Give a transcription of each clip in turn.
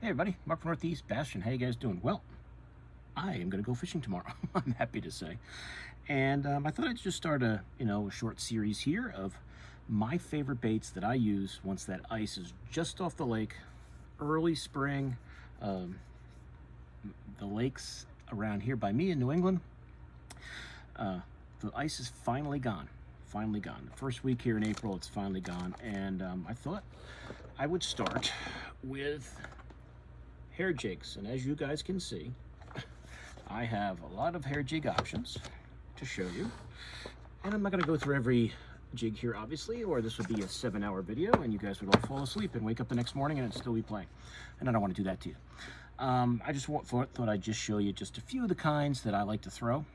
Hey everybody, Mark from Northeast Bastion. How you guys doing? Well, I am going to go fishing tomorrow. I'm happy to say, and I thought I'd just start a short series here of my favorite baits that I use once that ice is just off the lake, early spring. Um, the lakes around here by me in New England, the ice is finally gone. Finally gone. The first week here in April, it's finally gone, and I thought I would start with hair jigs. And as you guys can see, I have a lot of hair jig options to show you, and I'm not going to go through every jig here obviously, or this would be a 7-hour video and you guys would all fall asleep and wake up the next morning and it'd still be playing, and I don't want to do that to you. I just thought I'd just show you just a few of the kinds that I like to throw,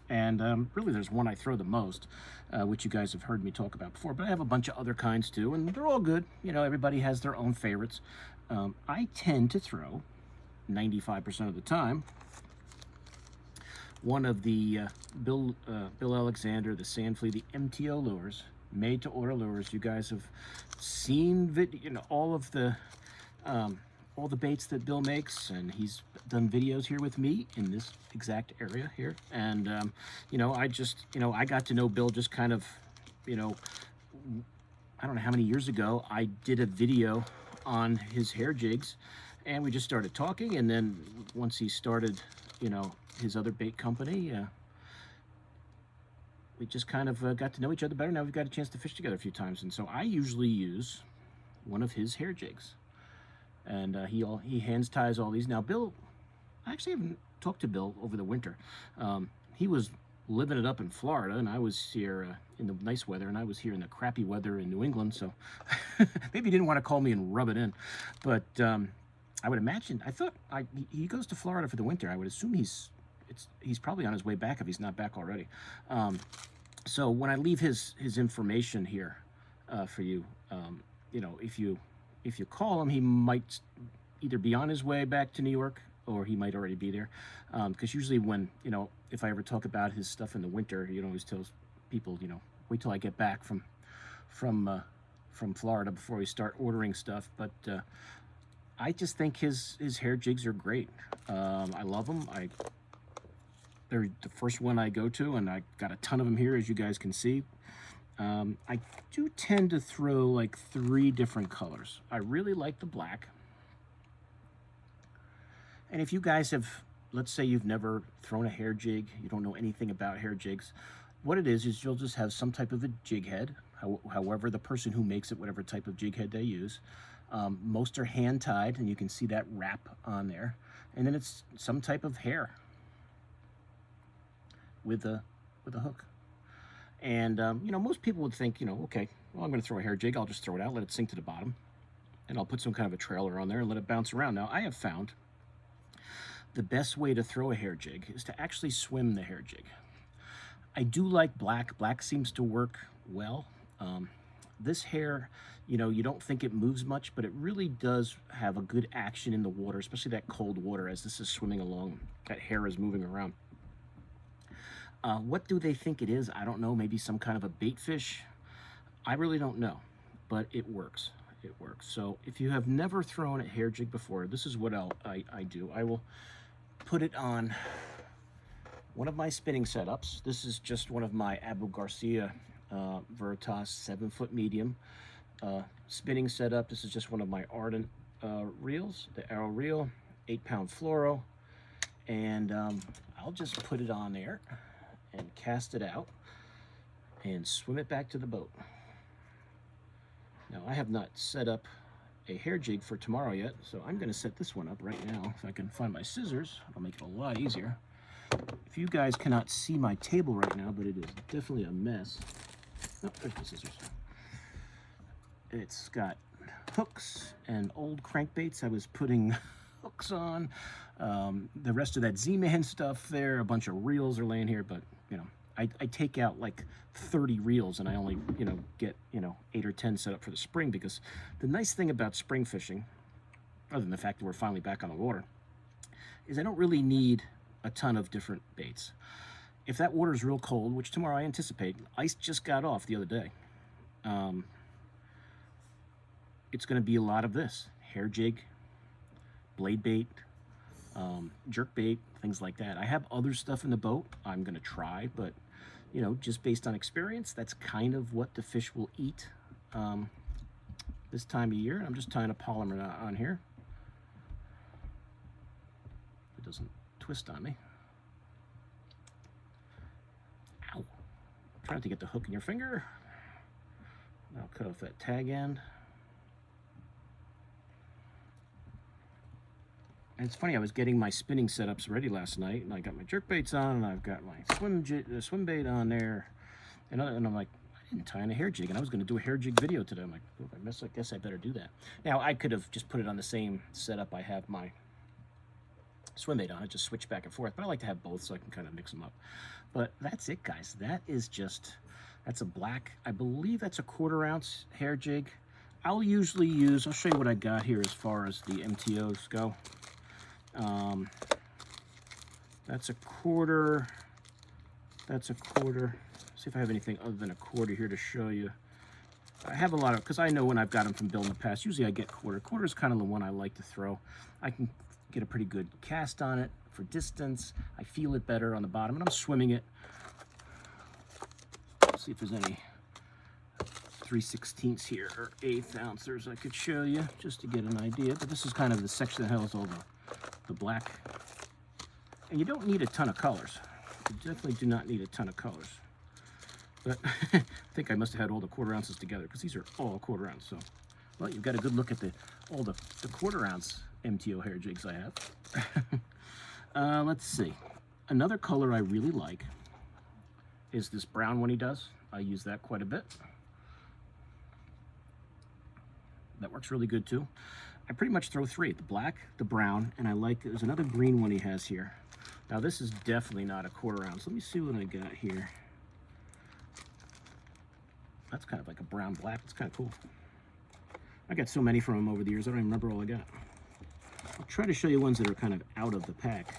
and really there's one I throw the most, which you guys have heard me talk about before, but I have a bunch of other kinds too, and they're all good. You know, everybody has their own favorites. I tend to throw 95% of the time one of the Bill Alexander, the Sand Flea, the MTO lures, made to order lures. You guys have seen all the baits that Bill makes, and he's done videos here with me in this exact area here. And I got to know Bill just kind of, I don't know how many years ago. I did a video on his hair jigs, and we just started talking, and then once he started his other bait company, we just kind of got to know each other better. Now we've got a chance to fish together a few times, and so I usually use one of his hair jigs, and he hands ties all these. Now Bill, I actually haven't talked to Bill over the winter. He was living it up in Florida, and I was here in the nice weather, and I was here in the crappy weather in New England, so maybe he didn't want to call me and rub it in, but I would imagine, he goes to Florida for the winter. I would assume he's probably on his way back if he's not back already. So when I leave his information here for you, if you call him, he might either be on his way back to New York, or he might already be there. Because usually when, if I ever talk about his stuff in the winter, he always tells people, wait till I get back from Florida before we start ordering stuff. But I just think his hair jigs are great. I love them. They're the first one I go to, and I got a ton of them here, as you guys can see. I do tend to throw like 3 different colors. I really like the black. And if you guys have, let's say you've never thrown a hair jig, you don't know anything about hair jigs, what it is you'll just have some type of a jig head, however the person who makes it, whatever type of jig head they use. Most are hand tied, and you can see that wrap on there. And then it's some type of hair with a hook. And most people would think, okay, well, I'm going to throw a hair jig. I'll just throw it out, let it sink to the bottom, and I'll put some kind of a trailer on there and let it bounce around. Now, I have found the best way to throw a hair jig is to actually swim the hair jig. I do like black. Black seems to work well. This hair, you don't think it moves much, but it really does have a good action in the water, especially that cold water as this is swimming along. That hair is moving around. What do they think it is? I don't know. Maybe some kind of a bait fish. I really don't know, but it works. It works. So if you have never thrown a hair jig before, this is what I do. I will put it on one of my spinning setups. This is just one of my Abu Garcia Veritas 7-foot medium spinning setup. This is just one of my Ardent reels, the Arrow reel, 8-pound fluoro, and I'll just put it on there and cast it out and swim it back to the boat. Now, I have not set up a hair jig for tomorrow yet, so I'm going to set this one up right now. If I can find my scissors, it'll make it a lot easier. If you guys cannot see my table right now, but it is definitely a mess. Oh, there's the scissors. It's got hooks and old crankbaits I was putting hooks on. The rest of that Z-Man stuff there, a bunch of reels are laying here, but I take out like 30 reels, and I only get 8 or 10 set up for the spring, because the nice thing about spring fishing, other than the fact that we're finally back on the water, is I don't really need a ton of different baits. If that water is real cold, which tomorrow I anticipate, ice just got off the other day, it's going to be a lot of this hair jig, blade bait, jerk bait, things like that. I have other stuff in the boat I'm going to try, but you know, just based on experience, that's kind of what the fish will eat this time of year. I'm just tying a polymer knot on here. It doesn't twist on me. Ow. Trying to get the hook in your finger. I'll cut off that tag end. And it's funny, I was getting my spinning setups ready last night, and I got my jerk baits on, and I've got my swim bait on there, and I'm like, I didn't tie on a hair jig, and I was going to do a hair jig video today. I'm like, oh, I guess I better do that. Now, I could have just put it on the same setup I have my swim bait on it, just switch back and forth, but I like to have both so I can kind of mix them up. But that's it, guys. That is just, that's a black, I believe that's a 1/4 ounce hair jig. I'll usually use, I'll show you what I got here as far as the MTOs go. That's a 1/4, that's a 1/4. See if I have anything other than a 1/4 here to show you. I have a lot of, because I know when I've got them from Bill in the past, usually I get 1/4. 1/4 is kind of the one I like to throw. I can get a pretty good cast on it for distance. I feel it better on the bottom, and I'm swimming it. Let's see if there's any 3/16 here, or 1/8 ounces I could show you, just to get an idea. But this is kind of the section that has all the black. And you don't need a ton of colors. You definitely do not need a ton of colors. But I think I must have had all the 1/4 ounces together, because these are all 1/4 ounce. So, well, you've got a good look at all the 1/4 ounce MTO hair jigs I have. Let's see. Another color I really like is this brown one he does. I use that quite a bit. That works really good too. I pretty much throw 3, the black, the brown, and I like, there's another green one he has here. Now this is definitely not a 1/4 ounce. Let me see what I got here. That's kind of like a brown black. It's kind of cool. I got so many from him over the years, I don't even remember all I got. I'll try to show you ones that are kind of out of the pack.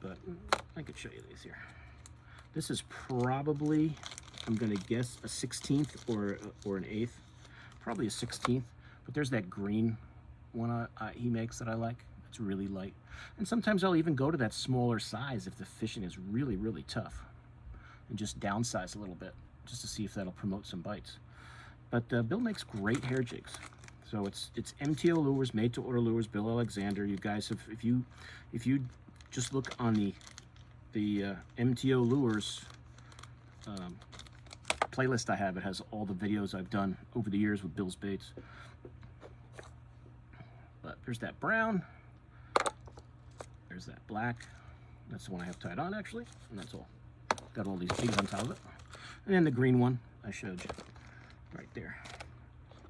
But I could show you these here. This is probably, I'm going to guess, a 16th or an 1/8. Probably a 16th. But there's that green one he makes that I like. It's really light. And sometimes I'll even go to that smaller size if the fishing is really, really tough. And just downsize a little bit, just to see if that'll promote some bites. But Bill makes great hair jigs. So it's MTO lures, made to order lures, Bill Alexander. You guys have, if you just look on the MTO lures playlist I have, it has all the videos I've done over the years with Bill's baits. But there's that brown, there's that black. That's the one I have tied on actually, and that's all. Got all these jigs on top of it. And then the green one I showed you right there.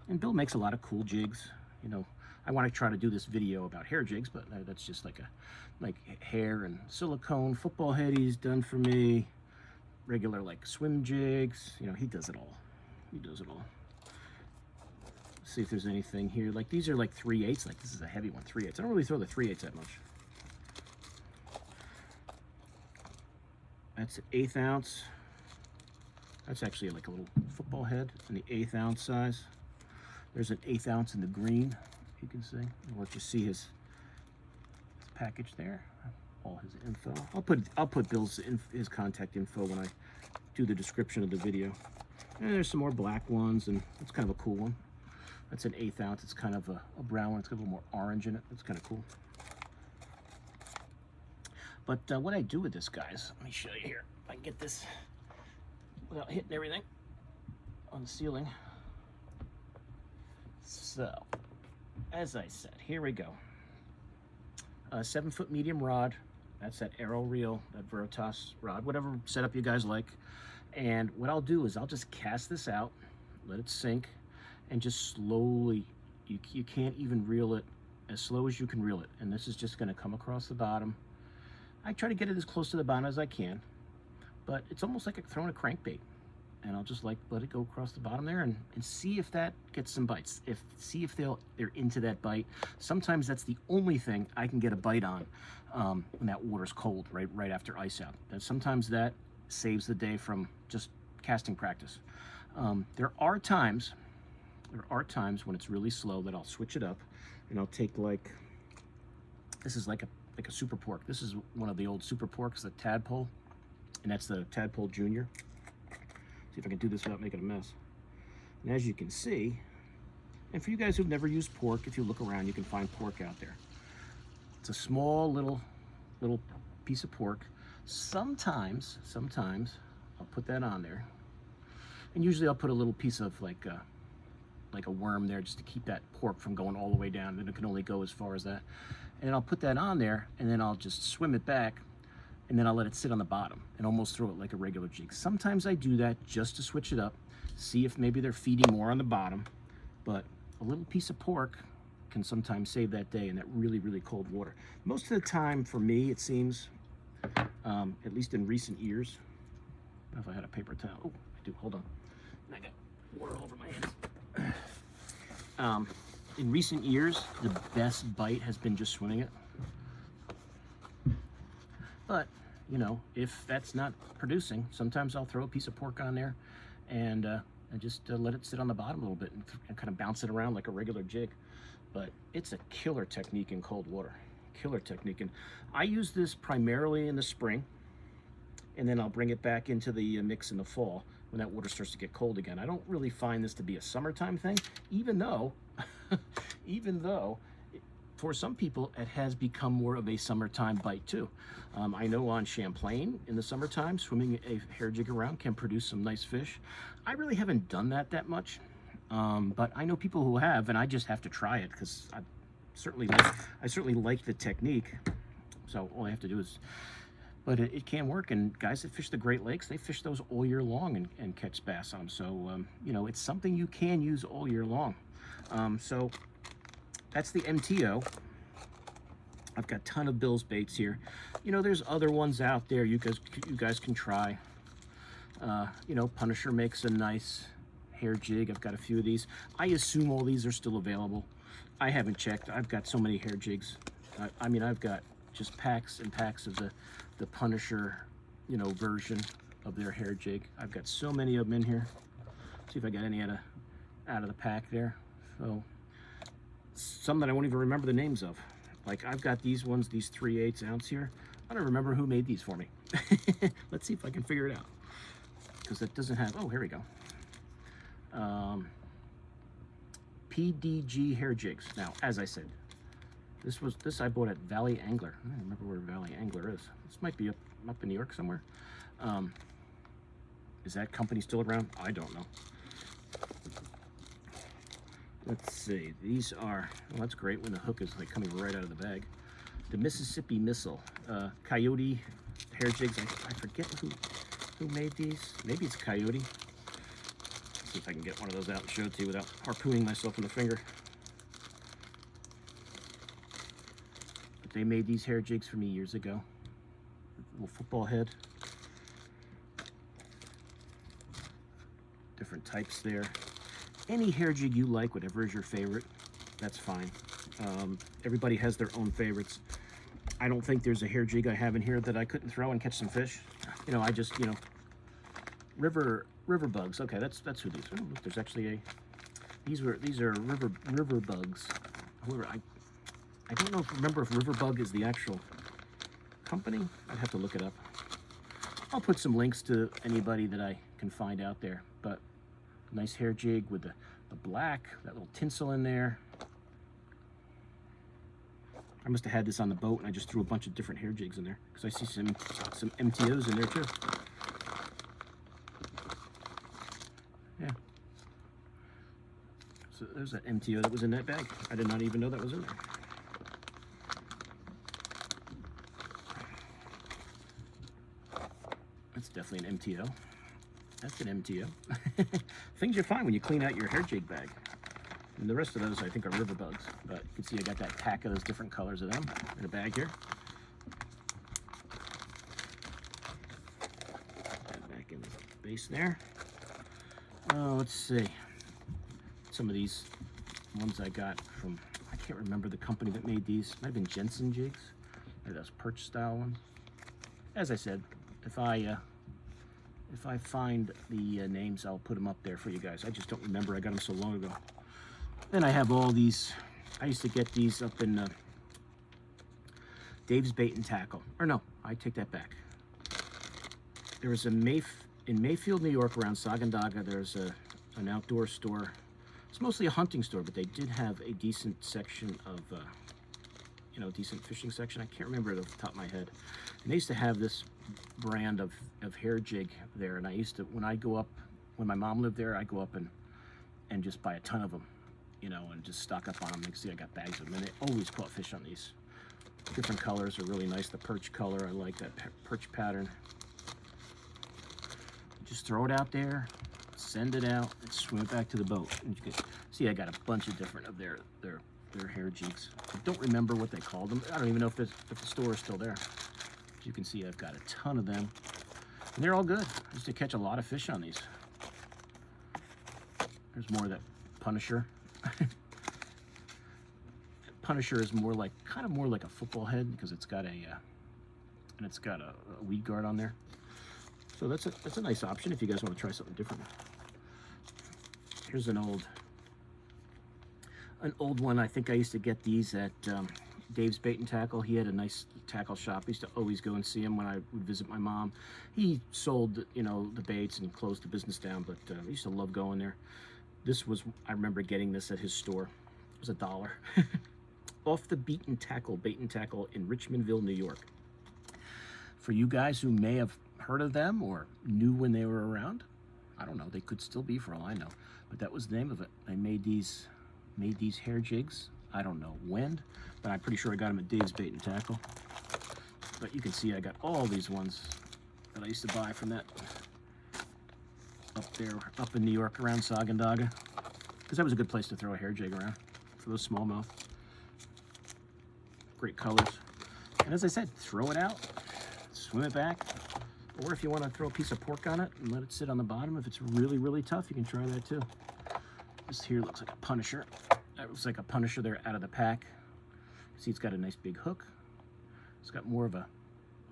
And Bill makes a lot of cool jigs. You know, I want to try to do this video about hair jigs, but that's just like hair and silicone, football head he's done for me, regular like swim jigs. You know, he does it all. He does it all. Let's see if there's anything here. Like these are like 3/8. Like this is a heavy one, 3/8. I don't really throw the 3/8 that much. That's an 1/8 ounce. That's actually like a little football head in the 1/8 ounce size. There's an 1/8 ounce in the green, you can see. I'll let you see his package there. All his info. I'll put Bill's his contact info when I do the description of the video. And there's some more black ones, and it's kind of a cool one. That's an 1/8 ounce. It's kind of a brown one. It's got a little more orange in it. It's kind of cool. But what I do with this, guys, let me show you here. If I can get this without hitting everything on the ceiling. So, as I said, here we go. A 7-foot medium rod. That's that Arrow Reel, that Veritas rod, whatever setup you guys like. And what I'll do is I'll just cast this out, let it sink, and just slowly, you can't even reel it, as slow as you can reel it. And this is just going to come across the bottom. I try to get it as close to the bottom as I can, but it's almost like throwing a crankbait. And I'll just like let it go across the bottom there and see if that gets some bites. See if they're into that bite. Sometimes that's the only thing I can get a bite on when that water's cold, right after ice out. And sometimes that saves the day from just casting practice. There are times when it's really slow that I'll switch it up. and I'll take like, this is like a super pork. This is one of the old super porks, the tadpole, and that's the tadpole junior. See if I can do this without making a mess. And as you can see, and for you guys who've never used pork, if you look around, you can find pork out there. It's a small little piece of pork. Sometimes I'll put that on there, and usually I'll put a little piece of like a worm there just to keep that pork from going all the way down, and it can only go as far as that. And I'll put that on there, and then I'll just swim it back, and then I'll let it sit on the bottom and almost throw it like a regular jig. Sometimes I do that just to switch it up, see if maybe they're feeding more on the bottom, but a little piece of pork can sometimes save that day in that really, really cold water. Most of the time for me, it seems, at least in recent years, I don't know if I had a paper towel. Oh, I do, hold on. I got water all over my hands. In recent years, the best bite has been just swimming it. But, you know, if that's not producing, sometimes I'll throw a piece of pork on there and just let it sit on the bottom a little bit and kind of bounce it around like a regular jig. But it's a killer technique in cold water. Killer technique. And I use this primarily in the spring, and then I'll bring it back into the mix in the fall when that water starts to get cold again. I don't really find this to be a summertime thing, even though for some people it has become more of a summertime bite too. I know on Champlain in the summertime, swimming a hair jig around can produce some nice fish. I really haven't done that much, but I know people who have, and I just have to try it because I certainly like the technique. So all I have to do is, but it can work, and guys that fish the Great Lakes, they fish those all year long and catch bass on them. So, you know, it's something you can use all year long. So that's the MTO. I've got a ton of Bill's baits here. You know, there's other ones out there you guys can try. You know, Punisher makes a nice hair jig. I've got a few of these. I assume all these are still available. I haven't checked. I've got so many hair jigs. I mean, I've got just packs and packs of the Punisher, you know, version of their hair jig. I've got so many of them in here. See if I got any out of the pack there. So some that I won't even remember the names of. Like I've got these ones, these 3/8 ounce here. I don't remember who made these for me. Let's see if I can figure it out. Because it doesn't have, oh, here we go. PDG hair jigs. Now, as I said, this I bought at Valley Angler. I don't remember where Valley Angler is. This might be up in New York somewhere. Is that company still around? I don't know. Let's see. These are, well, that's great when the hook is like coming right out of the bag. The Mississippi Missile, Coyote hair jigs. I forget who made these. Maybe it's Coyote. Let's see if I can get one of those out and show it to you without harpooning myself in the finger. But they made these hair jigs for me years ago. Little football head. Different types there. Any hair jig you like, whatever is your favorite, that's fine. Everybody has their own favorites. I don't think there's a hair jig I have in here that I couldn't throw and catch some fish. You know, I just, you know, river bugs. Okay, that's who these are. Oh, look, there's actually a, these are river bugs. However, I don't know remember if river bug is the actual company. I'd have to look it up. I'll put some links to anybody that I can find out there, but nice hair jig with the black, that little tinsel in there. I must have had this on the boat and I just threw a bunch of different hair jigs in there because I see some MTOs in there too. Yeah. So there's that MTO that was in that bag. I did not even know that was in there. That's definitely an MTO. That's an MTO. Things you find when you clean out your hair jig bag. And the rest of those I think are river bugs. But you can see I got that pack of those different colors of them in a bag here. Put that back in the base there. Oh, let's see. Some of these ones I got from, I can't remember the company that made these. Might have been Jensen jigs. Or those perch style ones. As I said, if I find the names, I'll put them up there for you guys. I just don't remember. I got them so long ago. Then I have all these I used to get these up in Dave's Bait and Tackle. Or no, I take that back. There was in Mayfield, New York, around Sagandaga, there's an outdoor store. It's mostly a hunting store, but they did have a decent section of, decent fishing section. I can't remember it off the top of my head. And they used to have this brand of hair jig there, and I used to, when my mom lived there, I'd go up and just buy a ton of them, and just stock up on them. You can see I got bags of them, and they always caught fish on these. Different colors are really nice. The perch color, I like that perch pattern. Just throw it out there, send it out, and swim it back to the boat. And you can see I got a bunch of different of their hair jigs. I don't remember what they called them. I don't even know if the store is still there. As you can see, I've got a ton of them. And they're all good. I used to catch a lot of fish on these. There's more of that Punisher. Punisher is kind of more like a football head because it's got a weed guard on there. So that's a nice option if you guys want to try something different. Here's an old one. I think I used to get these at Dave's Bait and Tackle. He had a nice tackle shop. I used to always go and see him when I would visit my mom. He sold, the baits and closed the business down, but I used to love going there. I remember getting this at his store. It was $1. Off the Beaten Tackle, Bait and Tackle in Richmondville, New York. For you guys who may have heard of them or knew when they were around, I don't know, they could still be for all I know, but that was the name of it. I made these hair jigs. I don't know when, but I'm pretty sure I got them at Dave's Bait and Tackle. But you can see I got all these ones that I used to buy from that up in New York around Sagandaga, because that was a good place to throw a hair jig around for those smallmouth. Great colors. And as I said, throw it out, swim it back, or if you want to throw a piece of pork on it and let it sit on the bottom, if it's really, really tough, you can try that too. This here looks like a Punisher. That looks like a Punisher there out of the pack. See, it's got a nice big hook. It's got more of a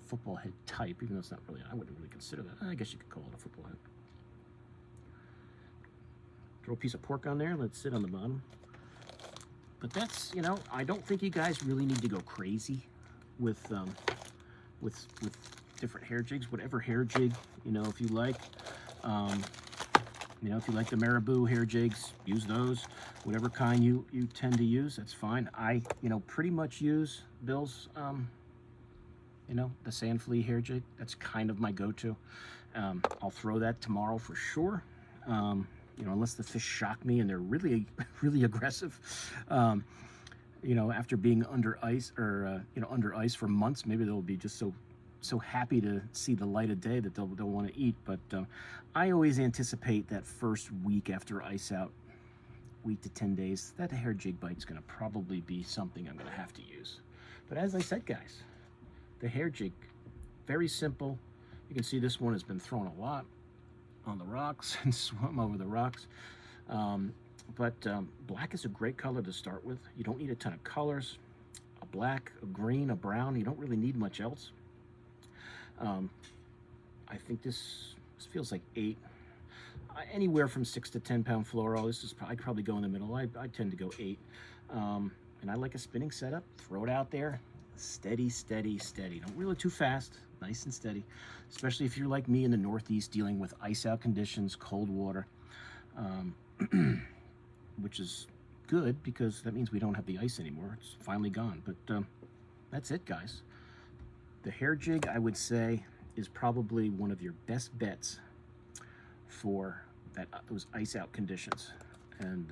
football head type, even though it's not really, I wouldn't really consider that. I guess you could call it a football head. Throw a piece of pork on there, let it sit on the bottom. But that's, I don't think you guys really need to go crazy with different hair jigs. Whatever hair jig, if you like. If you like the Marabou hair jigs, use those. Whatever kind you tend to use, that's fine. I, pretty much use Bill's, the sand flea hair jig. That's kind of my go-to. I'll throw that tomorrow for sure. Unless the fish shock me and they're really, really aggressive. After being under ice or, under ice for months, maybe they'll be just so happy to see the light of day that they'll want to eat. But I always anticipate that first week after ice out, week to 10 days, that hair jig bite is going to probably be something I'm going to have to use. But as I said, guys, the hair jig, very simple. You can see this one has been thrown a lot on the rocks and swum over the rocks. But black is a great color to start with. You don't need a ton of colors. A black, a green, a brown. You don't really need much else. I think this feels like 8. Anywhere from 6 to 10 pound fluoro. I'd probably go in the middle. I tend to go 8. And I like a spinning setup. Throw it out there. Steady, steady, steady. Don't reel it too fast. Nice and steady. Especially if you're like me in the Northeast dealing with ice out conditions, cold water. Which is good because that means we don't have the ice anymore. It's finally gone. But that's it, guys. The hair jig, I would say, is probably one of your best bets for those ice out conditions. And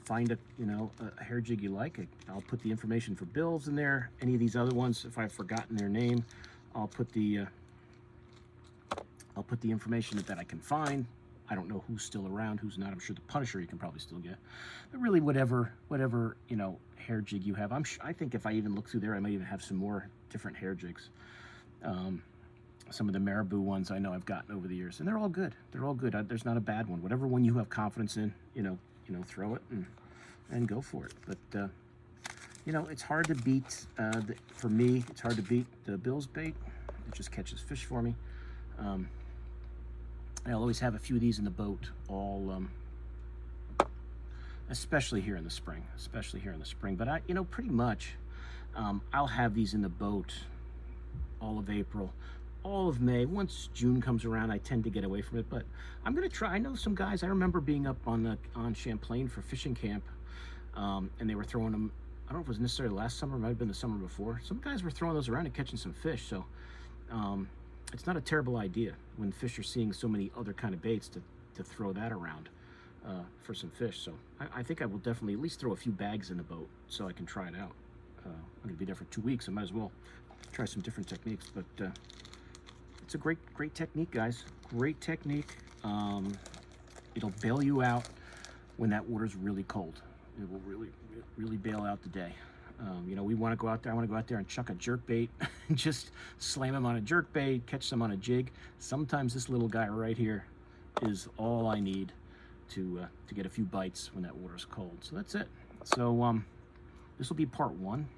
find a hair jig you like. I'll put the information for Bill's in there. Any of these other ones, if I've forgotten their name, I'll put the information that I can find. I don't know who's still around, who's not. I'm sure the Punisher you can probably still get. But really, whatever hair jig you have. I think if I even look through there, I might even have some more different hair jigs. Some of the Marabou ones I know I've gotten over the years, and they're all good. They're all good. There's not a bad one. Whatever one you have confidence in, throw it and go for it. But it's hard to beat. For me, it's hard to beat the Bill's bait. It just catches fish for me. I'll always have a few of these in the boat, all especially here in the spring, But I, pretty much, I'll have these in the boat all of April, all of May. Once June comes around, I tend to get away from it, but I'm gonna try. I know some guys. I remember being up on Champlain for fishing camp, and they were throwing them. I don't know if it was necessarily last summer, it might have been the summer before. Some guys were throwing those around and catching some fish. So it's not a terrible idea when fish are seeing so many other kind of baits to throw that around for some fish. So I think I will definitely at least throw a few bags in the boat so I can try it out. I'm gonna be there for 2 weeks. I might as well try some different techniques, but it's a great technique, guys. Great technique. It'll bail you out when that water's really cold. It will really bail out the day. We want to go out there. I want to go out there and chuck a jerk bait and just slam them on a jerk bait, catch them on a jig. Sometimes this little guy right here is all I need to get a few bites when that water's cold. So that's it. So this will be part 1.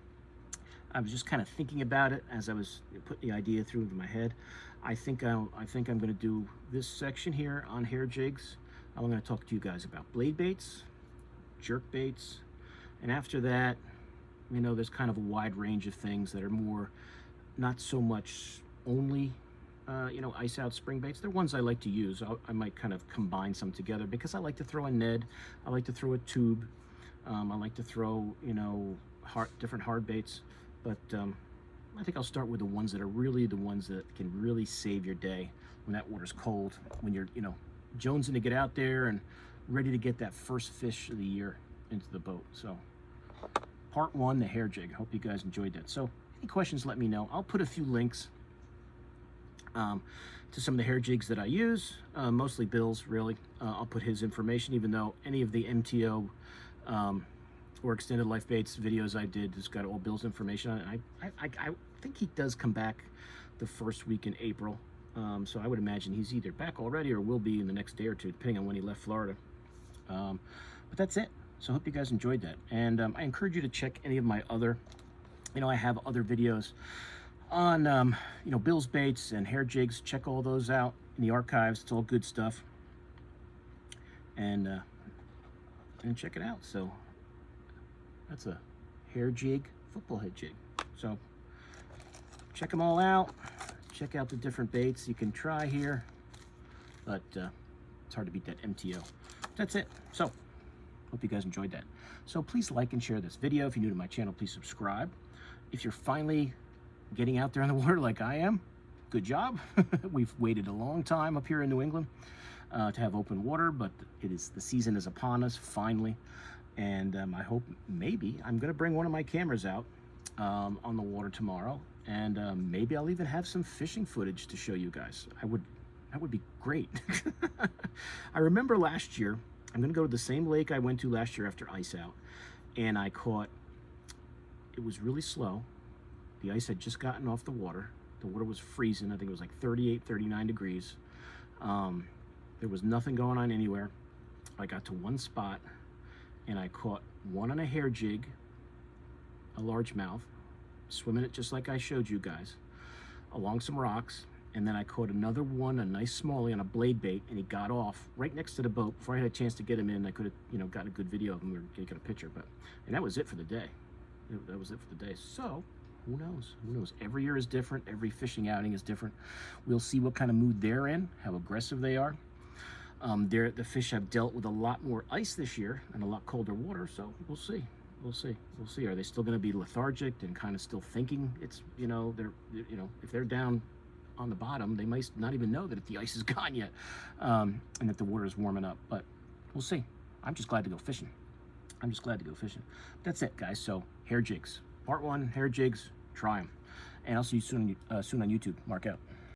I was just kind of thinking about it as I was putting the idea through into my head. I think I'm going to do this section here on hair jigs. I'm going to talk to you guys about blade baits, jerk baits, and after that, there's kind of a wide range of things that are more, not so much only, ice out spring baits. They're ones I like to use. I might kind of combine some together because I like to throw a Ned, I like to throw a tube, I like to throw, different hard baits. But I think I'll start with the ones that are really the ones that can really save your day when that water's cold, when you're, jonesing to get out there and ready to get that first fish of the year into the boat. So part 1, the hair jig. Hope you guys enjoyed that. So any questions, let me know. I'll put a few links to some of the hair jigs that I use, mostly Bill's, really. I'll put his information, even though any of the MTO or extended life baits videos I did has got all Bill's information on it. I think he does come back the first week in April, so I would imagine he's either back already or will be in the next day or two, depending on when he left Florida. But that's it. So I hope you guys enjoyed that, and I encourage you to check any of my other, I have other videos on Bill's baits and hair jigs. Check all those out in the archives. It's all good stuff, and check it out. So that's a hair jig, football head jig. So check them all out. Check out the different baits you can try here, but it's hard to beat that MTO. That's it. So hope you guys enjoyed that. So please like and share this video. If you're new to my channel, please subscribe. If you're finally getting out there on the water like I am, good job. We've waited a long time up here in New England to have open water, but the season is upon us finally. And I hope maybe I'm going to bring one of my cameras out on the water tomorrow, and maybe I'll even have some fishing footage to show you guys. That would be great. I remember last year, I'm going to go to the same lake I went to last year after ice out, and I caught, it was really slow. The ice had just gotten off the water. The water was freezing. I think it was like 38, 39 degrees. There was nothing going on anywhere. I got to one spot, and I caught one on a hair jig, a largemouth, swimming it just like I showed you guys, along some rocks, and then I caught another one, a nice smallie on a blade bait, and he got off right next to the boat. Before I had a chance to get him in, I could have, gotten a good video of him or taken a picture, and that was it for the day. That was it for the day. So, who knows? Who knows? Every year is different. Every fishing outing is different. We'll see what kind of mood they're in, how aggressive they are. The fish have dealt with a lot more ice this year and a lot colder water, so we'll see. We'll see. Are they still going to be lethargic and kind of still thinking it's, if they're down on the bottom, they might not even know that the ice is gone yet, and that the water is warming up. But we'll see. I'm just glad to go fishing. That's it, guys. So hair jigs, part 1, hair jigs. Try them, and I'll see you soon on YouTube. Mark out.